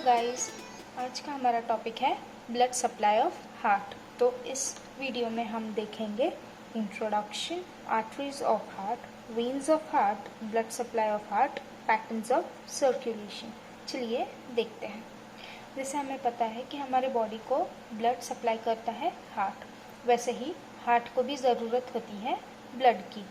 Guys, आज का हमारा टॉपिक है ब्लड सप्लाई ऑफ हार्ट। तो इस वीडियो में हम देखेंगे introduction, arteries of heart, veins of heart, blood supply of heart, patterns of circulation. चलिए देखते हैं। जैसे हमें पता है कि हमारे बॉडी को ब्लड सप्लाई करता है हार्ट, वैसे ही हार्ट को भी ज़रूरत होती है ब्लड की।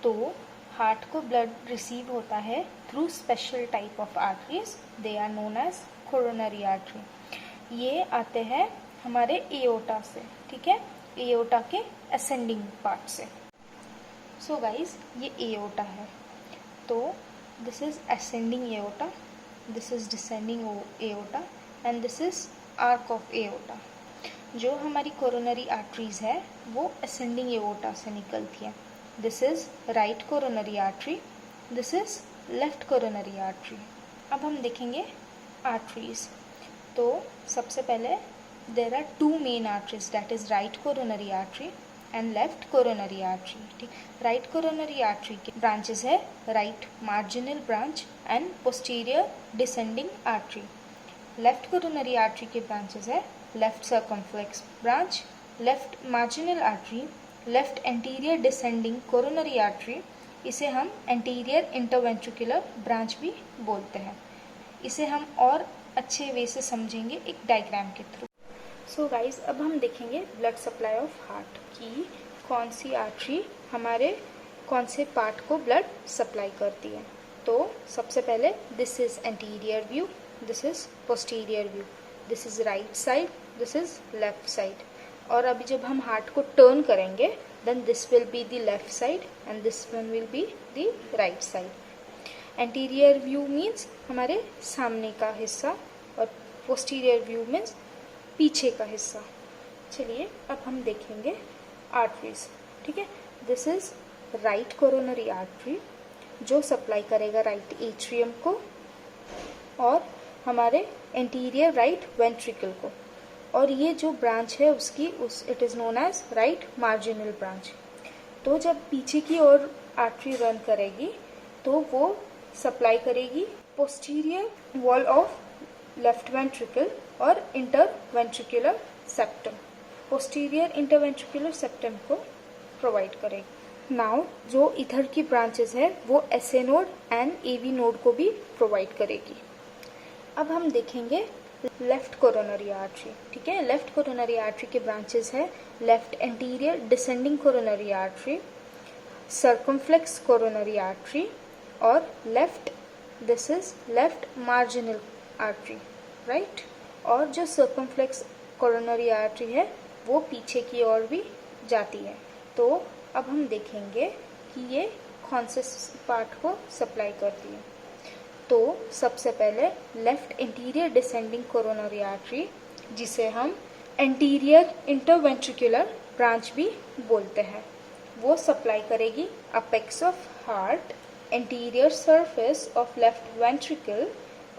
तो हार्ट को ब्लड रिसीव होता है through special type of arteries, they are known as coronary artery. ये आते हैं हमारे एओर्टा से, ठीक है, एओर्टा के असेंडिंग पार्ट से। सो गाइस, ये एओर्टा है, तो this is ascending aorta, this is descending aorta and this is arc of aorta. जो हमारी कोरोनरी आर्टरीज है वो असेंडिंग एओर्टा से निकलती है। This is right coronary artery, this is left coronary artery. अब हम देखेंगे आर्टरीज। तो सबसे पहले there are two main arteries, that is right coronary artery and left coronary artery. ठीक, राइट कोरोनरी आर्टरी के ब्रांचेस है right marginal branch and posterior descending artery. Left coronary artery के ब्रांचेस है left circumflex branch, left marginal artery, left anterior descending coronary artery. इसे हम anterior interventricular branch भी बोलते हैं। इसे हम और अच्छे वे से समझेंगे एक डायग्राम के थ्रू। सो गाइज, अब हम देखेंगे ब्लड सप्लाई ऑफ हार्ट की कौन सी आर्टरी हमारे कौन से पार्ट को ब्लड सप्लाई करती है। तो सबसे पहले this is anterior view, this is posterior view, this is right side, this is left side. और अभी जब हम हार्ट को टर्न करेंगे then this will be the left side and this one will be the right side. Anterior view means हमारे सामने का हिस्सा और पोस्टीरियर व्यू मीन्स पीछे का हिस्सा। चलिए अब हम देखेंगे आर्टरीज, ठीक है। This is right coronary artery जो सप्लाई करेगा राइट एट्रियम को और हमारे एंटीरियर राइट वेंट्रिकल को। और ये जो ब्रांच है उसकी it is known as right marginal branch. तो जब पीछे की ओर आर्टरी रन करेगी तो वो सप्लाई करेगी posterior wall of left ventricle और interventricular septum. Posterior interventricular septum को प्रोवाइड करेगी। नाउ जो इधर की ब्रांचेस है वो SA node and AV node को भी प्रोवाइड करेगी। अब हम देखेंगे लेफ्ट कोरोनरी आर्टरी, ठीक है। लेफ्ट कोरोनरी आर्टरी के ब्रांचेस है left anterior descending coronary artery, circumflex coronary artery और left, this is left marginal artery, right. और जो सर्कमफ्लेक्स कोरोनरी आर्टरी है वो पीछे की ओर भी जाती है। तो अब हम देखेंगे कि ये कौन से पार्ट को सप्लाई करती है। तो सबसे पहले left anterior descending coronary artery, जिसे हम एंटीरियर इंटरवेंट्रिकुलर ब्रांच भी बोलते हैं, वो सप्लाई करेगी apex of heart, anterior surface of left ventricle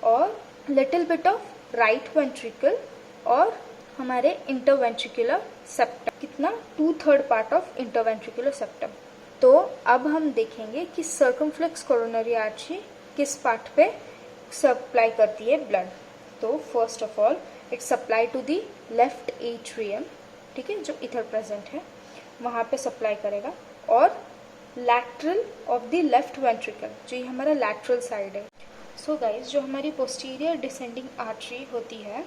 और little bit of right ventricle और हमारे इंटरवेंट्रिकुलर सेप्टम। कितना 2/3 पार्ट ऑफ इंटरवेंट्रिकुलर सेप्टम। तो अब हम देखेंगे कि सर्कमफ्लेक्स कोरोनरी आर्टरी किस पार्ट पे सप्लाई करती है ब्लड। तो first of all it supply to the left atrium, ठीक है, जो इधर प्रेजेंट है वहाँ पे सप्लाई करेगा। और lateral of the left ventricle, जो ये हमारा लैटरल साइड है। सो गाइज, जो हमारी पोस्टीरियर डिसेंडिंग आर्टरी होती है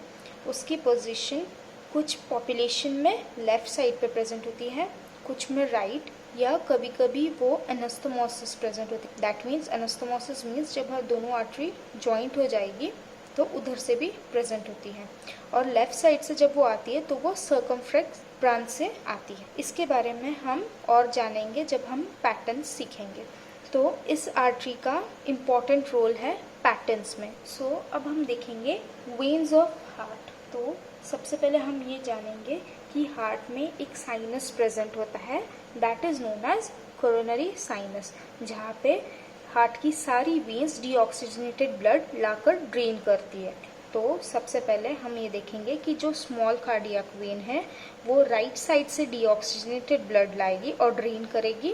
उसकी पोजीशन कुछ पॉपुलेशन में लेफ्ट साइड पे प्रेजेंट होती है, कुछ में राइट, या कभी कभी वो एनास्टोमोसिस प्रेजेंट होती है। दैट मीन्स एनास्टोमोसिस मीन्स जब दोनों आर्टरी जॉइंट हो जाएगी तो उधर से भी प्रेजेंट होती है। और लेफ्ट साइड से जब वो आती है तो वो सर्कमफ्लेक्स ब्रांच से आती है। इसके बारे में हम और जानेंगे जब हम पैटर्न्स सीखेंगे। तो इस आर्टरी का इम्पॉर्टेंट रोल है पैटर्न्स में। सो अब हम देखेंगे वेन्स ऑफ हार्ट। तो सबसे पहले हम ये जानेंगे कि हार्ट में एक साइनस प्रेजेंट होता है, that is known as coronary sinus, जहाँ पे हार्ट की सारी वेन्स डीऑक्सीजनेटेड ब्लड लाकर ड्रेन करती है। तो सबसे पहले हम ये देखेंगे कि जो स्मॉल कार्डियक वेन है वो राइट साइड से डीऑक्सीजनेटेड ब्लड लाएगी और ड्रेन करेगी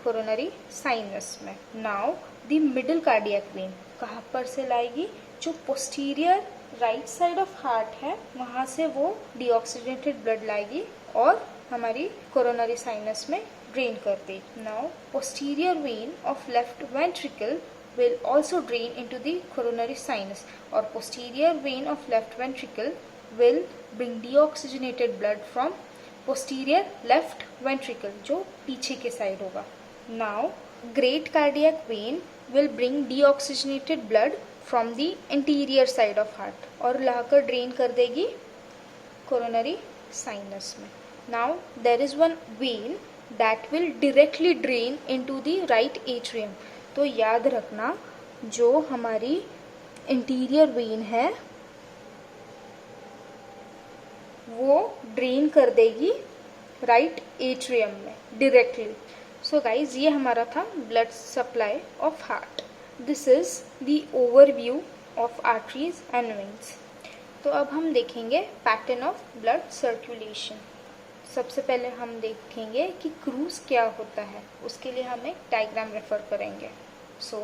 कोरोनरी साइनस में। Now the middle cardiac vein कहाँ पर से लाएगी, जो posterior right side of heart है वहाँ से वो डीऑक्सीजनेटेड ब्लड लाएगी और हमारी कोरोनरी साइनस में ड्रेन कर देगी। Now posterior when of left ventricle will also drain into the coronary sinus और posterior vein of left ventricle will bring deoxygenated blood from posterior left ventricle जो पीछे के साइड होगा। Now great cardiac vein will bring deoxygenated blood from the anterior side of heart और लाकर drain कर देगी coronary sinus में। Now there is one vein that will directly drain into the right atrium। तो याद रखना जो हमारी इंटीरियर वेन है वो ड्रेन कर देगी राइट एट्रियम में डायरेक्टली। सो गाइज ये हमारा था blood supply of heart. This is the overview of arteries and veins. तो अब हम देखेंगे पैटर्न ऑफ ब्लड सर्कुलेशन। सबसे पहले हम देखेंगे कि क्रूज क्या होता है, उसके लिए हम एक डायग्राम रेफर करेंगे। सो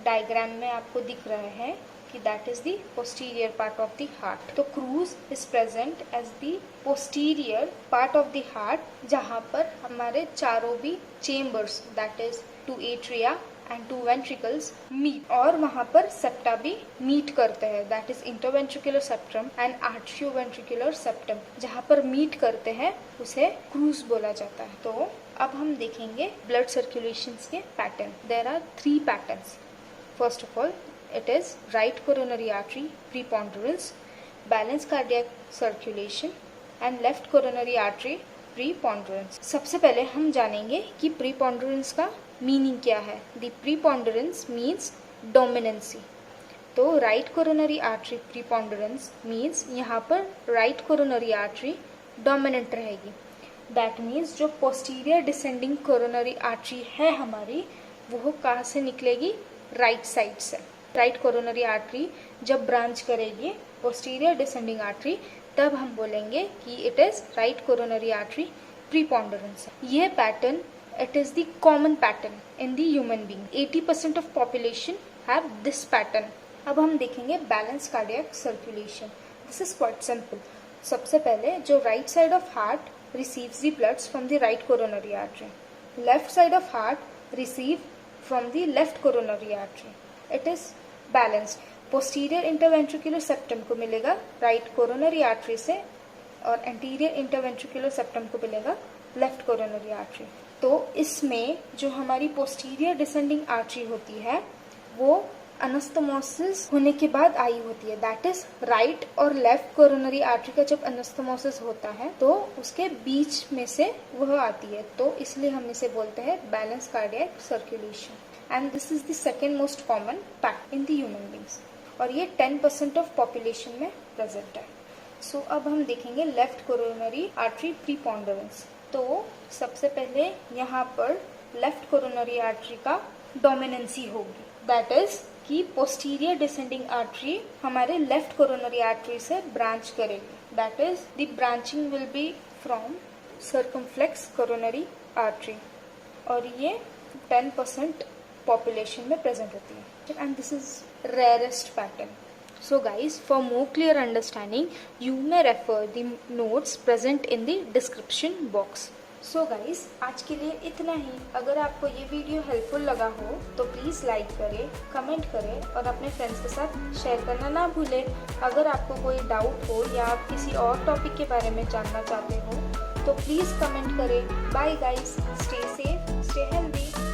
डायग्राम में आपको दिख रहा है कि that is the posterior part of the heart. तो crux is present as the posterior part of the heart जहाँ पर हमारे चारों भी chambers that is 2 atria and 2 ventricles meet और वहाँ पर सेप्टा भी मीट करते हैं that is interventricular septum and atrioventricular septum. जहाँ पर मीट करते हैं उसे क्रूज बोला जाता है। तो अब हम देखेंगे ब्लड सर्कुलेशन के pattern. There are 3 patterns. First of all it is right coronary artery preponderance, balance cardiac circulation and left coronary artery preponderance. सबसे पहले हम जानेंगे कि प्रीपोंडरेंस का मीनिंग क्या है। The preponderance means dominancy. तो right coronary artery preponderance means यहाँ पर राइट कोरोनरी आर्टरी डोमिनेंट रहेगी। दैट मीन्स जो पोस्टीरियर डिसेंडिंग कोरोनरी आर्टरी है हमारी वो कहाँ से निकलेगी, राइट साइड से। राइट कोरोनरी आर्टरी जब ब्रांच करेगी पोस्टीरियर डिसेंडिंग आर्टरी तब हम बोलेंगे कि it is right coronary artery preponderance. यह pattern it is the common pattern in the human being. 80% of population have this pattern. अब हम देखेंगे balance cardiac circulation. This is quite simple. सबसे पहले जो right side of heart receives the bloods from the right coronary artery. Left side of heart receive from the left coronary artery. It is balanced. Posterior interventricular septum को मिलेगा right coronary artery से और anterior interventricular septum को मिलेगा left coronary artery। तो इसमें जो हमारी posterior descending artery होती है वो अनस्तमोसिस होने के बाद आई होती है। दैट इज राइट और लेफ्ट कोरोनरी आर्टरी का जब अनस्तमोसिस होता है तो उसके बीच में से वह आती है, तो इसलिए हम इसे बोलते हैं balance cardiac circulation. And this is the second most common fact in the human beings और ये 10% ऑफ पॉपुलेशन में प्रेजेंट है। सो अब हम देखेंगे लेफ्ट कोरोनरी आर्टरी प्रीपोंडरेंस। तो सबसे पहले यहाँ पर लेफ्ट कोरोनरी आर्टरी का डोमिनेंसी होगी। दैट इज कि पोस्टीरियर डिसेंडिंग आर्टरी हमारे लेफ्ट कोरोनरी आर्टरी से ब्रांच करेगी। That is the branching will be from circumflex coronary artery और ये 10% पॉपुलेशन में प्रेजेंट होती है। And this is rarest pattern. So guys, for more clear understanding, you may refer the notes present in the description box. So guys, आज के लिए इतना ही। अगर आपको ये वीडियो हेल्पफुल लगा हो तो प्लीज़ लाइक करें, कमेंट करें और अपने फ्रेंड्स के साथ शेयर करना ना भूलें। अगर आपको कोई डाउट हो या आप किसी और टॉपिक के बारे में जानना चाहते हो तो प्लीज़ कमेंट करें। Bye guys, stay safe, stay healthy.